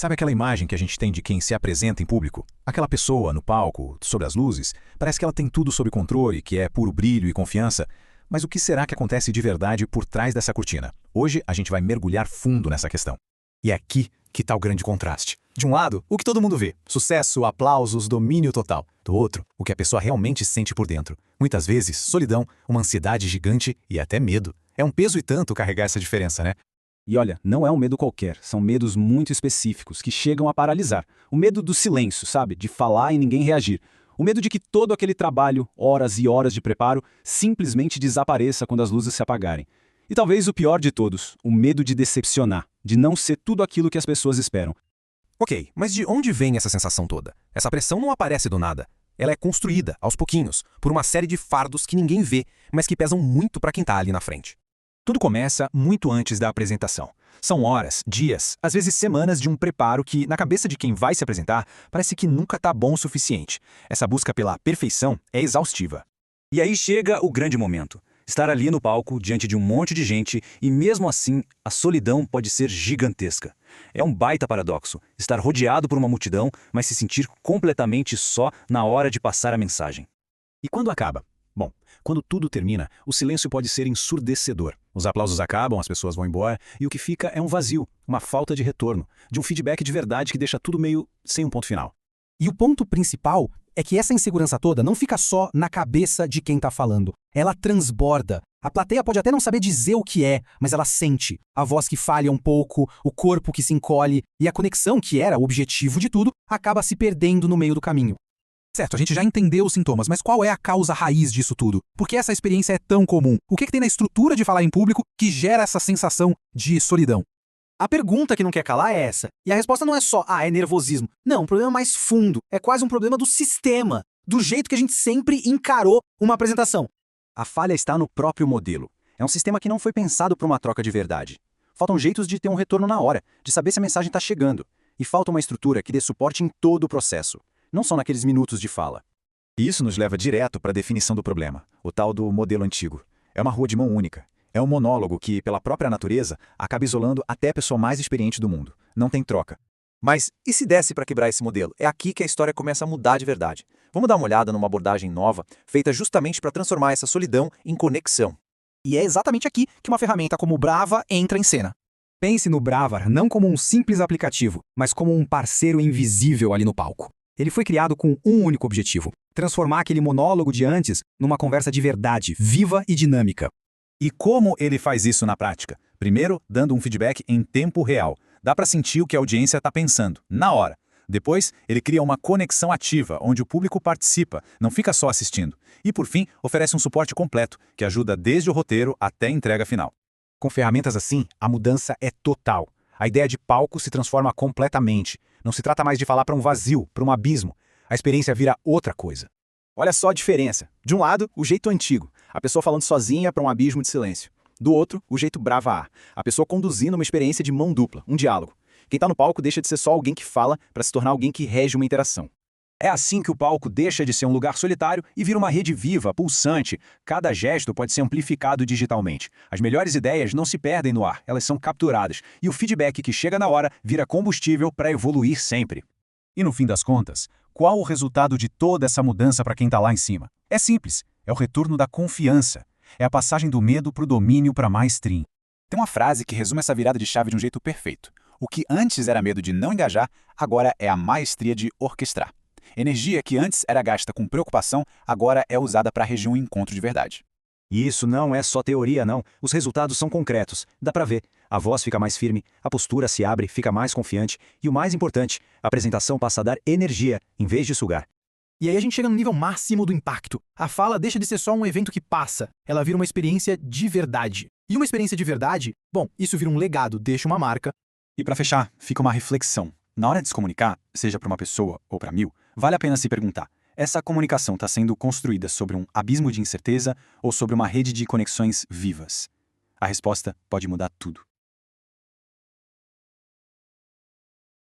Sabe aquela imagem que a gente tem de quem se apresenta em público? Aquela pessoa no palco, sob as luzes, parece que ela tem tudo sob controle, que é puro brilho e confiança. Mas o que será que acontece de verdade por trás dessa cortina? Hoje a gente vai mergulhar fundo nessa questão. E é aqui que está o grande contraste. De um lado, o que todo mundo vê: sucesso, aplausos, domínio total. Do outro, o que a pessoa realmente sente por dentro. Muitas vezes, solidão, uma ansiedade gigante e até medo. É um peso e tanto carregar essa diferença, né? E olha, não é um medo qualquer, são medos muito específicos que chegam a paralisar. O medo do silêncio, sabe? De falar e ninguém reagir. O medo de que todo aquele trabalho, horas e horas de preparo, simplesmente desapareça quando as luzes se apagarem. E talvez o pior de todos, o medo de decepcionar, de não ser tudo aquilo que as pessoas esperam. Ok, mas de onde vem essa sensação toda? Essa pressão não aparece do nada. Ela é construída, aos pouquinhos, por uma série de fardos que ninguém vê, mas que pesam muito para quem está ali na frente. Tudo começa muito antes da apresentação. São horas, dias, às vezes semanas de um preparo que, na cabeça de quem vai se apresentar, parece que nunca está bom o suficiente. Essa busca pela perfeição é exaustiva. E aí chega o grande momento. Estar ali no palco, diante de um monte de gente, e mesmo assim, a solidão pode ser gigantesca. É um baita paradoxo, estar rodeado por uma multidão, mas se sentir completamente só na hora de passar a mensagem. E quando acaba? Bom, quando tudo termina, o silêncio pode ser ensurdecedor. Os aplausos acabam, as pessoas vão embora, e o que fica é um vazio, uma falta de retorno, de um feedback de verdade que deixa tudo meio sem um ponto final. E o ponto principal é que essa insegurança toda não fica só na cabeça de quem está falando. Ela transborda. A plateia pode até não saber dizer o que é, mas ela sente. A voz que falha um pouco, o corpo que se encolhe, e a conexão, que era o objetivo de tudo, acaba se perdendo no meio do caminho. Certo, a gente já entendeu os sintomas, mas qual é a causa raiz disso tudo? Por que essa experiência é tão comum? O que tem na estrutura de falar em público que gera essa sensação de solidão? A pergunta que não quer calar é essa. E a resposta não é só, é nervosismo. Não, um problema mais fundo. É quase um problema do sistema, do jeito que a gente sempre encarou uma apresentação. A falha está no próprio modelo. É um sistema que não foi pensado para uma troca de verdade. Faltam jeitos de ter um retorno na hora, de saber se a mensagem está chegando. E falta uma estrutura que dê suporte em todo o processo, não só naqueles minutos de fala. E isso nos leva direto para a definição do problema, o tal do modelo antigo. É uma rua de mão única. É um monólogo que, pela própria natureza, acaba isolando até a pessoa mais experiente do mundo. Não tem troca. Mas e se desse para quebrar esse modelo? É aqui que a história começa a mudar de verdade. Vamos dar uma olhada numa abordagem nova, feita justamente para transformar essa solidão em conexão. E é exatamente aqui que uma ferramenta como o Brava entra em cena. Pense no Bravar não como um simples aplicativo, mas como um parceiro invisível ali no palco. Ele foi criado com um único objetivo: transformar aquele monólogo de antes numa conversa de verdade, viva e dinâmica. E como ele faz isso na prática? Primeiro, dando um feedback em tempo real. Dá para sentir o que a audiência está pensando, na hora. Depois, ele cria uma conexão ativa, onde o público participa, não fica só assistindo. E, por fim, oferece um suporte completo, que ajuda desde o roteiro até a entrega final. Com ferramentas assim, a mudança é total. A ideia de palco se transforma completamente. Não se trata mais de falar para um vazio, para um abismo. A experiência vira outra coisa. Olha só a diferença. De um lado, o jeito antigo, a pessoa falando sozinha para um abismo de silêncio. Do outro, o jeito Brava, a pessoa conduzindo uma experiência de mão dupla, um diálogo. Quem está no palco deixa de ser só alguém que fala para se tornar alguém que rege uma interação. É assim que o palco deixa de ser um lugar solitário e vira uma rede viva, pulsante. Cada gesto pode ser amplificado digitalmente. As melhores ideias não se perdem no ar, elas são capturadas. E o feedback que chega na hora vira combustível para evoluir sempre. E no fim das contas, qual o resultado de toda essa mudança para quem está lá em cima? É simples, é o retorno da confiança. É a passagem do medo para o domínio para a maestria. Tem uma frase que resume essa virada de chave de um jeito perfeito. O que antes era medo de não engajar, agora é a maestria de orquestrar. Energia que antes era gasta com preocupação, agora é usada para reger um encontro de verdade. E isso não é só teoria, não. Os resultados são concretos. Dá para ver. A voz fica mais firme, a postura se abre, fica mais confiante. E o mais importante, a apresentação passa a dar energia, em vez de sugar. E aí a gente chega no nível máximo do impacto. A fala deixa de ser só um evento que passa. Ela vira uma experiência de verdade. E uma experiência de verdade, bom, isso vira um legado, deixa uma marca. E para fechar, fica uma reflexão. Na hora de se comunicar, seja para uma pessoa ou para 1000, vale a pena se perguntar: essa comunicação está sendo construída sobre um abismo de incerteza ou sobre uma rede de conexões vivas? A resposta pode mudar tudo.